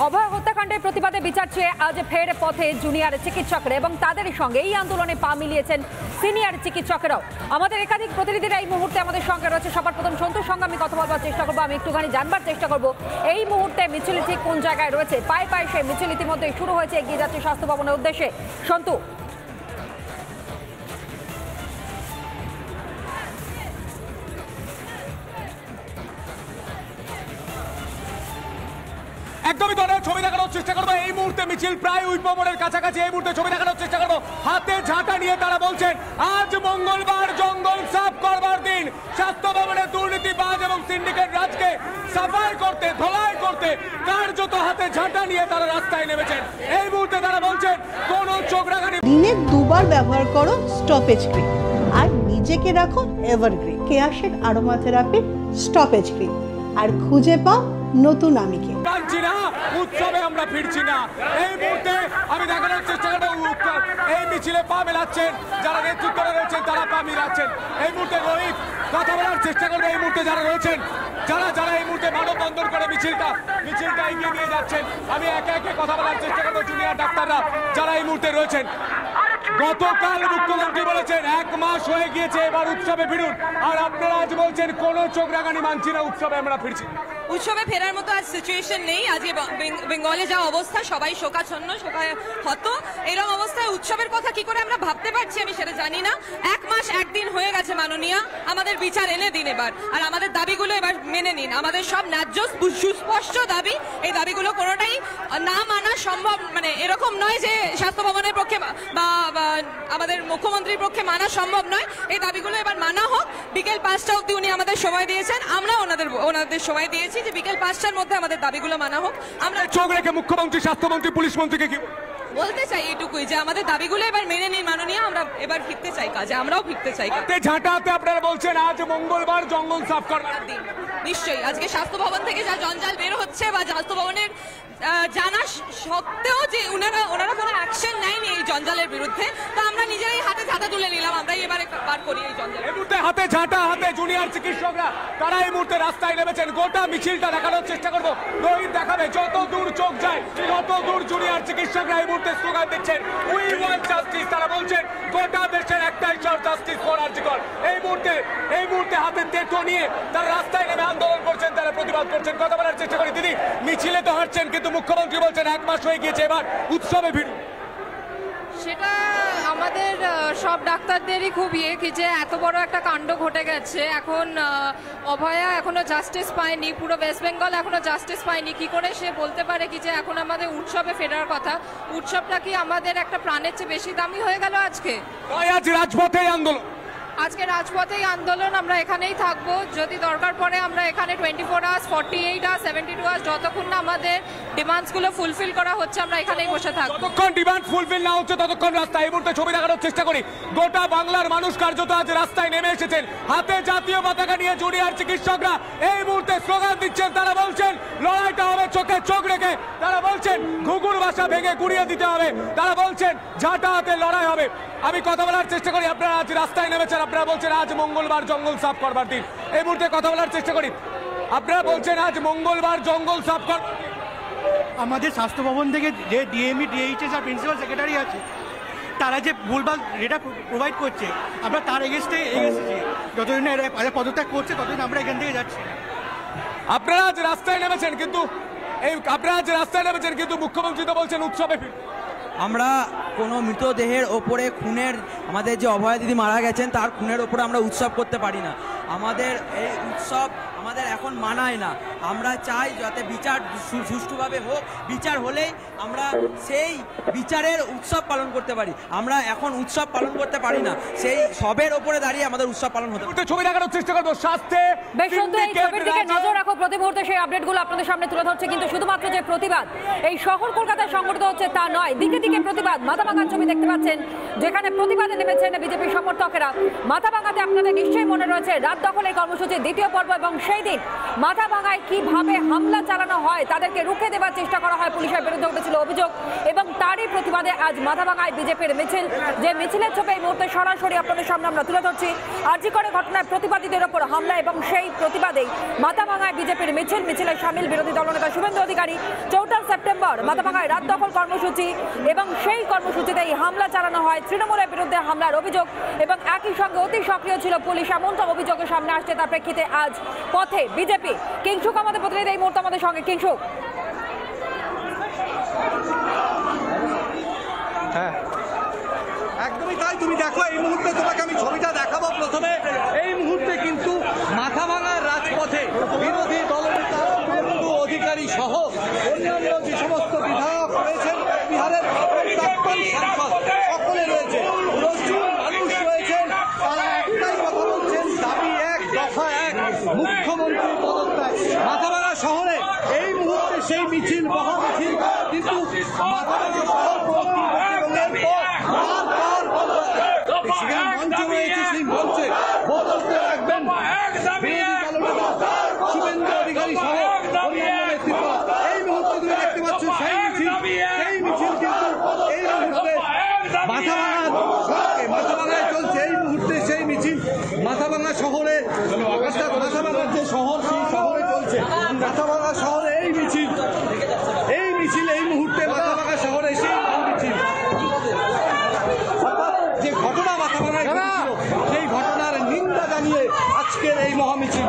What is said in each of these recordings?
অভয় হত্যাকাণ্ডের প্রতিবাদে বিচার চেয়ে আজ ফের পথে জুনিয়র চিকিৎসকরা এবং তাদের সঙ্গে এই আন্দোলনে পা মিলিয়েছেন সিনিয়র চিকিৎসকেরাও। আমাদের একাধিক প্রতিনিধিরা এই মুহূর্তে আমাদের সঙ্গে রয়েছে। সবার প্রথম সন্তুর সঙ্গে আমি কথা বলবার চেষ্টা করবো, আমি একটুখানি জানবার চেষ্টা করবো এই মুহূর্তে মিছিল ঠিক কোন জায়গায় রয়েছে। পায়ে পায়ে সেই মিছিল ইতিমধ্যে শুরু হয়েছে, এগিয়ে যাচ্ছে স্বাস্থ্য ভবনের উদ্দেশ্যে। সন্তু, একদমই ধরনের ছবি দেখানোর চেষ্টা করবো। এই মুহূর্তে মিছিল প্রায় উইপমনের কাছাকাছি। এই মুহূর্তে ছবি দেখানোর চেষ্টা করবো। হাতে ঝাঁটা নিয়ে তারা বলছেন আজ মঙ্গলবার জঙ্গল সাফ করবার দিন। স্বাস্থ্য ভবনের দুর্নীতিবাজ এবং সিন্ডিকেট রাজকে সাফাই করতে, ধলাই করতে কার্যত হাতে ঝাঁটা নিয়ে তারা রাস্তায় নেমেছেন। এই মুহূর্তে তারা বলছেন কোন চোখ রাখানি। দিনে দুবার ব্যবহার করো স্টপেজ ক্রিম আর নিজেকে রাখো এভারগ্রিন। কেয়াশের আরোমা থেরাপি স্টপেজ ক্রিম আর খুঁজে পাও নতুন আমিকে। উৎসবে আমরা ফিরছি না। এই মুহূর্তে আমি দেখানোর চেষ্টা করবো এই মিছিলে পা মেলাচ্ছেন যারা নেতৃত্বে রয়েছেন, তারা পা মিলাচ্ছেন। এই মুহূর্তে রোহিত কথা বলার চেষ্টা করবে। এই মুহূর্তে যারা রয়েছেন, যারা এই মুহূর্তে মানববন্ধন করে মিছিলটা এগিয়ে নিয়ে যাচ্ছেন, আমি একে একে কথা বলার চেষ্টা করবো। জুনিয়র ডাক্তাররা যারা এই মুহূর্তে রয়েছেন, গতকাল মুখ্যমন্ত্রী বলেছেন 1 মাস হয়ে গিয়েছে, এবার উৎসবে ফিরুন। আর আপনারা আজ বলছেন কোনো চোখ রাগানি মানছি না, উৎসবে আমরা ফিরছি। উৎসবে ফেরার মতো আজ সিচুয়েশন নেই। আজকে বেঙ্গলে যা অবস্থা, সবাই শোকাচ্ছন্ন, শোকাহত। এরকম অবস্থায় উৎসবের কথা কি করে আমরা ভাবতে পারছি আমি সেটা জানি না। 1 মাস 1 দিন হয়ে গেছে মাননীয়া, আমাদের বিচার এনে দিন এবার, আর আমাদের দাবিগুলো এবার মেনে নিন। আমাদের সব ন্যায্য সুস্পষ্ট দাবি, এই দাবিগুলো কোনোটাই না মানা সম্ভব, মানে এরকম নয় যে স্বাস্থ্য ভবনের পক্ষে বা আমাদের মুখ্যমন্ত্রীর পক্ষে মানা সম্ভব নয়। এই দাবিগুলো এবার মানা হোক। বিকেল 5টা অবধি উনি আমাদের সময় দিয়েছেন, আমরা ওনাদের সময় দিয়েছি যে বিকেল 5টার মধ্যে আমাদের দাবিগুলো মানা হোক। আমরা চোখ রেখে মুখ্যমন্ত্রী, স্বাস্থ্যমন্ত্রী, পুলিশ মন্ত্রীকে কি বলতে চাই এইটুকুই যে আমাদের দাবিগুলো এবার মেনে নিন মাননীয়। আমরা এবার ফিরতে চাই কাজে, আমরাও ফিরতে চাই। ঝাঁটাতে আপনারা বলছেন আজ মঙ্গলবার জঙ্গল সাফ করবার দিন। নিশ্চয়ই আজকে স্বাস্থ্য ভবন থেকে যা জঞ্জাল বের হচ্ছে বা স্বাস্থ্য ভবনের জানা সত্ত্বেও যে ওনারা কোনো অ্যাকশন নেয়নি এই জঞ্জালের বিরুদ্ধে, তো আমরা নিজেরাই হাতে ঝাঁটা তুলে নিলাম। আমরাই এবারে বার করি এই জঞ্জাল। এই মুহূর্তে হাতে ঝাঁটা, হাতে জুনিয়র চিকিৎসকরা তারা এই মুহূর্তে রাস্তায় নেমেছেন। গোটা মিছিলটা দেখানোর চেষ্টা করবো। রোহিত দেখাবে যত দূর চোখ যায় তত দূর জুনিয়র চিকিৎসকরা এই মুহূর্তে স্লোগান দিচ্ছেন উই ওয়ান্ট জাস্টিস। তারা বলছেন গোটা দেশের একটাই চাই জাস্টিস ফর আরজিকর। এই মুহূর্তে হাতে তেতো নিয়ে তারা রাস্তায় নেমে আন্দোলন করছেন, তারা প্রতিবাদ করছেন। কথা বলার চেষ্টা করি দিদি, মিছিলে তো হাঁটছেন কিন্তু মুখ্যমন্ত্রী বলছেন 1 মাস হয়ে গিয়েছে, এবার উৎসবে ভিড়। সেটা আমাদের সব ডাক্তারদেরই খুব কি যে এত বড় একটা কাণ্ড ঘটে গেছে। এখন অভয়া এখনো জাস্টিস পায়নি, পুরো ওয়েস্ট বেঙ্গল এখনো জাস্টিস পায়নি। কি করে সে বলতে পারে কি যে এখন আমাদের উৎসবে ফেরার কথা? উৎসবটা কি আমাদের একটা প্রাণের চেয়ে বেশি দামি হয়ে গেল আজকে? আজ রাজপথে আন্দোলন, আজকে রাজপথেই আন্দোলন। আমরা এখানেই থাকবো, যদি দরকার পড়ে আমরা এখানে 24 আওয়ার্স, 48 আওয়ার্স, 72 আওয়ার্স, যতক্ষণ না আমাদের ডিমান্ডসগুলো ফুলফিল করা হচ্ছে আমরা এখানেই বসে থাকবো। যতক্ষণ ডিমান্ড ফুলফিল না হচ্ছে ততক্ষণ রাস্তায়। এই মুহূর্তে ছবি দেখানোর চেষ্টা করি। গোটা বাংলার মানুষ কার্যত আজ রাস্তায় নেমে এসেছেন। হাতে জাতীয় পতাকা নিয়ে জুনিয়র চিকিৎসকরা এই মুহূর্তে স্লোগান দিচ্ছেন। তারা বলছেন লড়াইটা হবে চোখে চোখ রেখে। তারা বলছেন ঘুঘুর বাসা ভেঙে গুড়িয়ে দিতে হবে। তারা বলছেন ঝাঁটা হাতে লড়াই হবে। আমি কথা বলার চেষ্টা করি, আপনারা আজ রাস্তায় নেমেছেন, আপনারা বলছেন আজ মঙ্গলবার জঙ্গল সাফ করবার দিন। এই মুহূর্তে কথা বলার চেষ্টা করি, আপনারা বলছেন আজ মঙ্গলবার জঙ্গল সাফ কর। আমাদের স্বাস্থ্য ভবন থেকে যে ডিএমই, ডিএইচএস আর প্রিন্সিপাল সেক্রেটারি আছে, তারা যে ভুলভাল ডেটা প্রোভাইড করছে, আমরা তার এগেনস্টে এসেছি। যতদিন পদত্যাগ করছে ততদিন আমরা এখান থেকে যাচ্ছি। আপনারা আজ রাস্তায় নেমেছেন কিন্তু মুখ্যমন্ত্রী তো বলছেন উৎসবে ফির। আমরা কোনো মৃতদেহের ওপরে খুনের, আমাদের যে অভয়া দিদি মারা গেছেন তার খুনের ওপরে আমরা উৎসব করতে পারি না। আমাদের এই উৎসব আমাদের এখন মানায় না। আমরা চাই যাতে বিচার সুষ্ঠুভাবে হোক। বিচার হলেই আমরা সেই বিচারের উৎসব পালন করতে পারি। আমরা এখন উৎসব পালন করতে পারি না, সেই সবের ওপরে দাঁড়িয়ে আমাদের উৎসব পালন হতে পারে। ছবি দেখানোর চেষ্টা করবো। স্বাস্থ্যে বেশ সুন্দর এই ছবির দিকে নজর রাখো। প্রতি মুহূর্তে সেই আপডেটগুলো আপনাদের সামনে তুলে ধরছে। কিন্তু শুধুমাত্র যে প্রতিবাদ এই শহর কলকাতায় সংগঠিত হচ্ছে তা নয়, দিকে দিকে প্রতিবাদ। মাথাভাঙার ছবি দেখতে পাচ্ছেন, যেখানে প্রতিবাদে নেমেছেন বিজেপি সমর্থকেরা। মাথাভাঙাতে আপনাদের নিশ্চয়ই মনে রয়েছে রাত দখলের কর্মসূচির দ্বিতীয় পর্ব, এবং সেই দিন মাথাভাঙায় কিভাবে হামলা চালানো হয়, তাদেরকে রুখে দেওয়ার চেষ্টা করা হয়, পুলিশের বিরুদ্ধে উঠেছিল অভিযোগ। এবং তারই প্রতিবাদে আজ মাথাভাঙায় বিজেপির মিছিল, যে মিছিলের ছবি এই মুহূর্তে সরাসরি আপনাদের সামনে আমরা তুলে ধরছি। আরজি করে ঘটনায় প্রতিবাদীদের ওপর হামলা এবং সেই প্রতিবাদেই মাথাভাঙায় বিজেপির মিছিলে সামিল বিরোধী দলনেতা শুভেন্দু অধিকারী। চৌটাল সেপ্টেম্বর মাথাভাঙায় রাত দখল কর্মসূচি এবং সেই কর্মসূচিতেই হামলা চালানো হয়, তৃণমূলের বিরুদ্ধে হামলার অভিযোগ এবং একই সঙ্গে অতি সক্রিয় ছিল পুলিশ, এমনটা অভিযোগের সামনে আসছে। তার প্রেক্ষিতে আজ পথে বিজেপি। কিংশুক আমাদের প্রতিনিধি এই মুহূর্তে আমাদের সঙ্গে। কিংশুক, হ্যাঁ একদমই তাই। তুমি দেখো এই মুহূর্তে তোমাকে আমি ছবিটা দেখাবো। প্রথমে এই মুহূর্তে কিন্তু মাথাভাঙার রাজপথে বিরোধী দলনেতা শুভেন্দু অধিকারী সহ অন্যান্য যে সমস্ত বিধায়ক রয়েছেন, বিহারের প্রাক্তন সাংসদ সকলে রয়েছে, প্রচুর মানুষ রয়েছেন। তারা একটাই কথা বলছেন, দাবি এক, দফা এক, মুখ্যমন্ত্রী পদত্যাগ। মাথাভাঙা শহরে এই মুহূর্তে সেই মিছিল, মহামিছিল কিন্তু মাথাভাঙা শহর মঞ্চ রয়েছে, সেই মঞ্চে বক্তব্য রাখবেন শুভেন্দু অধিকারী সহ অন্যান্য নেতৃত্ব। এই মুহূর্তে তুমি দেখতে পাচ্ছ সেই মিছিল কিন্তু এই মুহূর্তে মাথাভাঙায় চলছে। এই মুহূর্তে সেই মিছিল মাথাভাঙা শহরে, মাথাভাঙার যে শহর সেই শহরে চলছে। মাথাভাঙা শহরে এই মিছিল এই মুহূর্তে মাথাভাঙা শহরে সেই মিছিল। যে ঘটনা মাথাভাঙায় ঘটেছিল সেই ঘটনার নিন্দা জানিয়ে আজকের এই মহামিছিল।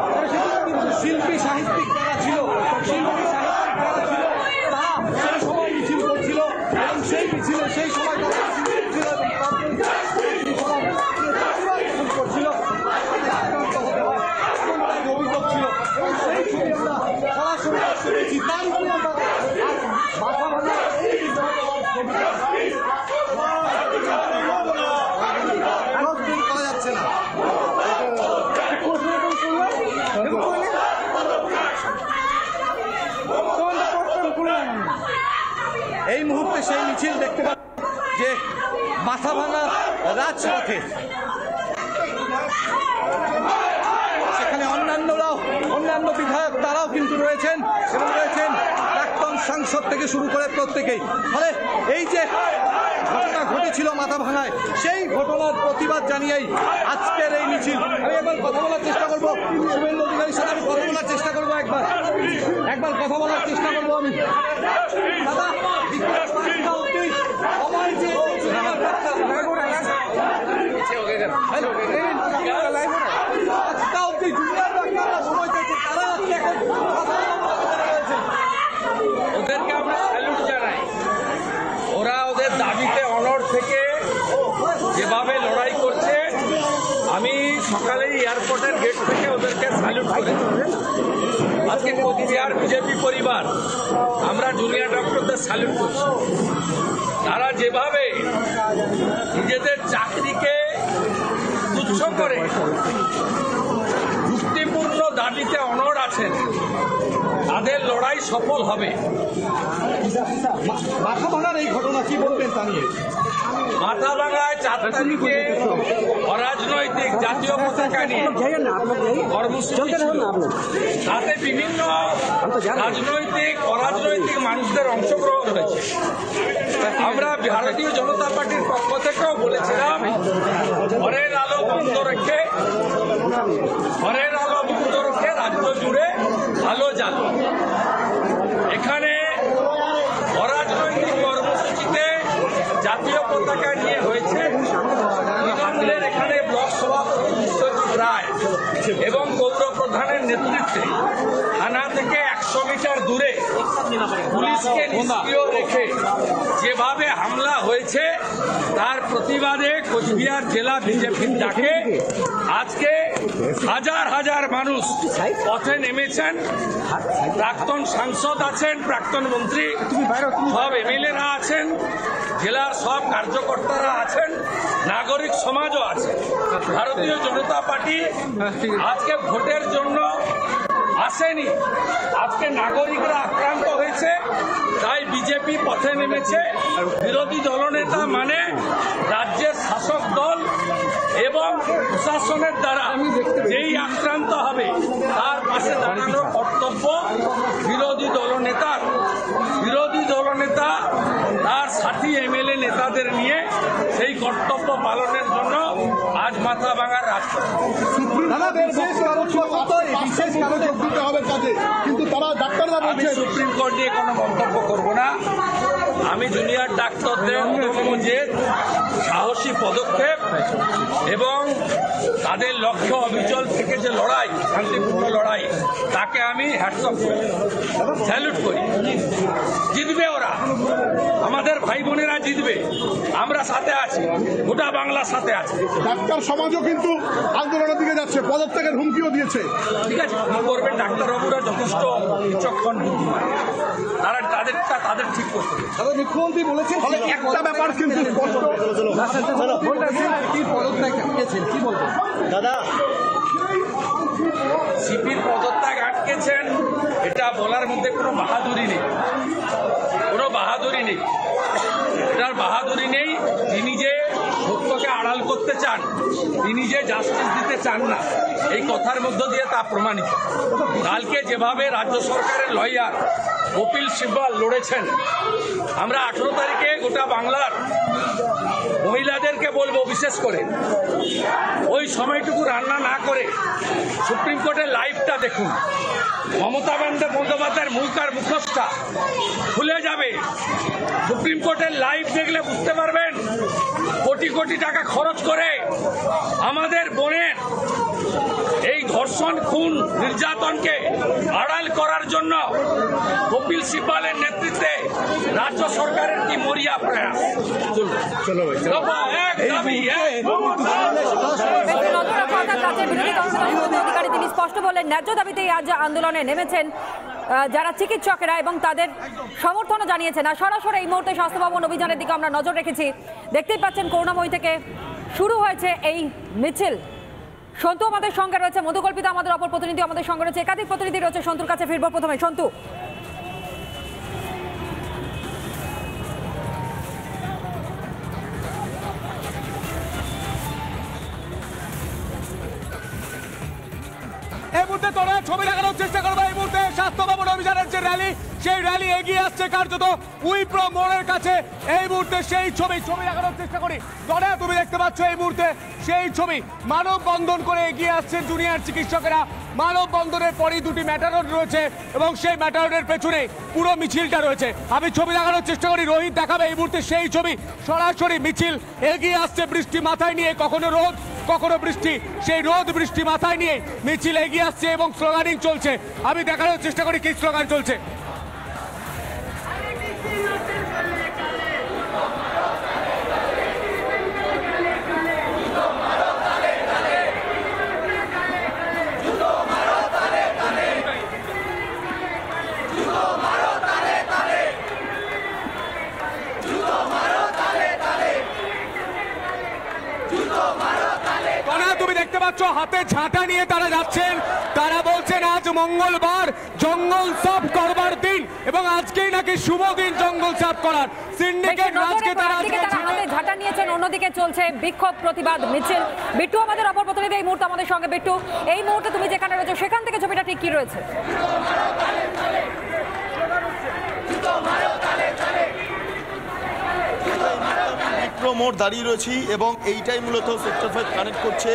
শিল্পী সাহিত্যিক যারা ছিল তারা সেই সময় মিছিল করছিল এবং সেই মিছিলে সেই সময় করছিল অভিযোগ ছিল এবং সেই ছবি আমরা সরাসরি দেখেছি। তার উপরে আমরা মাথাভাঙা করা যাচ্ছে না। এই মুহূর্তে সেই মিছিল দেখতে পাচ্ছি যে মাথাভাঙা রাজপথে, সেখানে অন্যান্য বিধায়ক তারাও কিন্তু রয়েছেন এবং রয়েছেন প্রাক্তন সাংসদ থেকে শুরু করে প্রত্যেকেই। ফলে এই যে ঘটনা ঘটেছিল মাথাভাঙায়, সেই ঘটনার প্রতিবাদ জানিয়েই আজকের এই মিছিল। আমি একবার কথা বলার চেষ্টা করবো শুভেন্দু অধিকারীর সাথে, আমি কথা বলার চেষ্টা করবো, একবার কথা বলার চেষ্টা করবো আমি। দাদা, সবাই যে আজকা অব্দি জুনিয়র ডাক্তাররা সময় পেয়েছে, তারা আজকে এখন ওদেরকে আমরা স্যালুট জানাই। ওরা ওদের দাবিতে অনড় থেকে যেভাবে লড়াই করছে, আমি সকালেই এয়ারপোর্টের গেট থেকে ওদেরকে স্যালুট করেছি। আজকে কোচবিহার বিজেপি পরিবার আমরা জুনিয়র ডক্টরদের স্যালুট করছি। তারা যেভাবে নিজেদের চাকরিকে তুচ্ছ করে যুক্তিপূর্ণ দাবিতে অনড় আছেন, তাদের লড়াই সফল হবে। মাথাভাঙার এই ঘটনা কি বলবেন তা নিয়ে? মাথাভাঙায় 4 তারিখে অরাজনৈতিক জাতীয় পতাকা নিয়ে কর্মসূচি ছিল। তাতে বিভিন্ন রাজনৈতিক অরাজনৈতিক মানুষদের অংশগ্রহণ হয়েছে। আমরা ভারতীয় জনতা পার্টির পক্ষ থেকেও বলেছিলাম, ঘরের আলো বন্ধ রেখে রাজ্য জুড়ে আলো জ্বালো। এখানে অরাজনৈতিক কর্মসূচিতে জাতীয় পতাকা নিয়ে হয়েছে। তৃণমূলের এখানে ব্লক সভাপতি বিশ্বজিৎ রায় এবং পৌর প্রধানের নেতৃত্বে থানা থেকে 100 মিটার দূরে পুলিশকে নিষ্ক্রিয় রেখে যেভাবে হামলা হয়েছে, তার প্রতিবাদে কোচবিহার জেলা বিজেপির ডাকে আজকে হাজার হাজার মানুষ পথে নেমেছেন। প্রাক্তন সাংসদ আছেন, প্রাক্তন মন্ত্রী, সব এমএলএরা আছেন, জেলার সব কার্যকর্তারা আছেন, নাগরিক সমাজও আছে। ভারতীয় জনতা পার্টি আজকে ভোটের জন্য আসেনি, আজকে নাগরিকরা আক্রান্ত হয়েছে, তাই বিজেপি পথে নেমেছে। বিরোধী দলনেতা মানে রাজ্যের শাসক দল এবং প্রশাসনের দ্বারা যেই আক্রান্ত হবে তার পাশে দাঁড়ানোর কর্তব্য বিরোধী দলনেতার। বিরোধী দলনেতা তার সাথী এমএলএ নেতাদের নিয়ে সেই কর্তব্য পালনের জন্য আজ মাথাভাঙার রাজপথ। কিন্তু তারা ডাক্তাররা আমি সুপ্রিম কোর্ট নিয়ে কোনো মন্তব্য করবো না। না। আমি জুনিয়র ডাক্তারদের অন্যতম যে সাহসী পদক্ষেপ এবং তাদের লক্ষ্য অবিচল থেকে যে লড়াই, শান্তিপূর্ণ লড়াই, তাকে আমি হ্যাটস অফ করি, স্যালুট করি। জিতবে ওরা, আমাদের ভাই বোনেরা জিতবে, আমরা সাথে আছি, গোটা বাংলার সাথে আছে। ডাক্তার সমাজও কিন্তু আন্দোলনের দিকে যাচ্ছে, পদত্যাগের হুমকিও দিয়েছে। ঠিক আছে, কি করবেন, ডাক্তারবাবুরা যথেষ্ট বিচক্ষণ বুদ্ধিমান, তারা তাদের ঠিক করতে হবে। মুখ্যমন্ত্রী বলেছেন একটা ব্যাপার কিন্তু স্পষ্ট, পদত্যাগ কি বলবেন দাদা? সিপির পদত্যাগ আটকেছেন, এটা বলার মধ্যে কোনো বাহাদুরি নেই, কোনো বাহাদুরি নেই, এটার বাহাদুরি নেই। তিনি যে সত্যকে আড়াল করতে চান, তিনি যে জাস্টিস দিতে চান না, এই কথার মধ্য দিয়ে তা প্রমাণিত। কালকে যেভাবে রাজ্য সরকারের লয়ার কপিল সিব্বল লড়েছেন, আমরা 18 তারিখে গোটা বাংলার মহিলাদেরকে বলবো, বিশেষ করে ওই সময়টুকু রান্না না করে সুপ্রিম কোর্টের লাইভটা দেখুন। মমতা বন্দ্যোপাধ্যায়ের মুখ আর মুখোশটা খুলে যাবে। সুপ্রিম কোর্টের লাইভ দেখলে বুঝতে পারবেন, কোটি কোটি টাকা খরচ করে আমাদের বোনের এই ধর্ষণ, খুন, নির্যাতনকে আড়াল করার জন্য কপিল সিব্বলের নেতৃত্বে রাজ্য সরকারের কি মরিয়া প্রয়াস। অধিকারী তিনি স্পষ্ট বললেন, ন্যায্য দাবিতেই আজ আন্দোলনে নেমেছেন যারা চিকিৎসকেরা এবং তাদের সমর্থনও জানিয়েছেন। আর সরাসরি এই মুহূর্তে স্বাস্থ্য ভবন অভিযানের দিকে আমরা নজর রেখেছি। দেখতেই পাচ্ছেন করুণাময়ী থেকে শুরু হয়েছে এই মিছিল। সন্তু আমাদের সঙ্গে রয়েছে, মধুকল্পিতা আমাদের অপর প্রতিনিধি আমাদের সঙ্গে রয়েছে, একাধিক প্রতিনিধি রয়েছে। সন্তুর কাছে ফিরবো প্রথমে। সন্তু, এই মুহূর্তে তোরা ছবি দেখানোর চেষ্টা করবো। এই মুহূর্তে স্বাস্থ্য ভবন অভিযানের যে র্যালি, সেই র্যালি এগিয়ে আসছে কার্যত উইপ্রো মোড়ের কাছে। এই মুহূর্তে সেই ছবি দেখানোর চেষ্টা করি। তোরা তুমি দেখতে পাচ্ছ এই মুহূর্তে সেই ছবি, মানববন্ধন করে এগিয়ে আসছেন জুনিয়র চিকিৎসকেরা। মানববন্ধনের পরই দুটি ম্যাটারন রয়েছে এবং সেই ম্যাটারনের পেছনে পুরো মিছিলটা রয়েছে। আমি ছবি দেখানোর চেষ্টা করি, রোহিত দেখাবে এই মুহূর্তে সেই ছবি। সরাসরি মিছিল এগিয়ে আসছে, বৃষ্টি মাথায় নিয়ে, কখনো রোদ কখনো বৃষ্টি, সেই রোদ বৃষ্টি মাথায় নিয়ে মিছিল এগিয়ে আসছে এবং স্লোগানিং চলছে। আমি দেখানোর চেষ্টা করি কি স্লোগান চলছে। তুমি দেখতে পাচ্ছ হাতে ঝাঁটা নিয়ে তারা যাচ্ছেন। তারা বলছেন আজ মঙ্গলবার, জঙ্গল সাফ করবার দিন এবং আজকেই নাকি শুভ দিন জঙ্গল সাফ করার। সিন্ডিকেট রাজকে তারা হাতে ঝাঁটা নিয়েছেন, অন্যদিকে চলছে বিক্ষোভ প্রতিবাদ মিছিল। বিট্টু আমাদের অপর প্রতিনিধি এই মুহূর্তে আমাদের সঙ্গে। বিট্টু, এই মুহূর্তে তুমি যেখানে রয়েছো সেখান থেকে ছবিটা ঠিক কি রয়েছে? মোড় দাঁড়িয়ে রয়েছি এবং এইটাই মূলত সেক্টর 5 কানেক্ট করছে।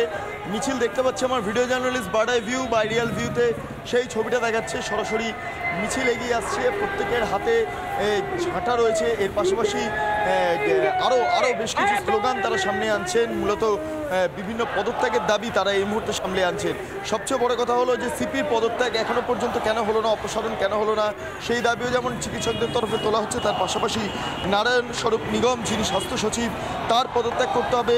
মিছিল দেখতে পাচ্ছি আমার video journalist bird eye view বা আইডিয়াল ভিউতে সেই ছবিটা দেখাচ্ছে। সরাসরি মিছিল এগিয়ে আসছে, প্রত্যেকের হাতে ঝাঁটা রয়েছে। এর পাশাপাশি আরও বেশ কিছু স্লোগান তারা সামনে আনছেন। মূলত বিভিন্ন পদত্যাগের দাবি তারা এই মুহূর্তে সামনে আনছেন। সবচেয়ে বড় কথা হলো যে সিপির পদত্যাগ এখনও পর্যন্ত কেন হলো না, অপসারণ কেন হলো না, সেই দাবিও যেমন চিকিৎসকদের তরফে তোলা হচ্ছে। তার পাশাপাশি নারায়ণ স্বরূপ নিগম, যিনি স্বাস্থ্য সচিব, তার পদত্যাগ করতে হবে।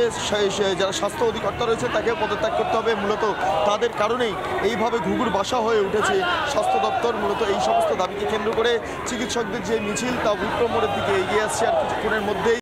যারা স্বাস্থ্য অধিকর্তা রয়েছে তাকেও পদত্যাগ করতে হবে। মূলত তাদের কারণেই এইভাবে ঘুঘুর বাসা হয়ে উঠেছে স্বাস্থ্য দপ্তর। মূলত এই সমস্ত দাবিকে কেন্দ্র করে চিকিৎসকদের যে মিছিল তা উইপ্রো মোড়ের দিকে এগিয়ে আসছে। আর কিছুক্ষণের মধ্যেই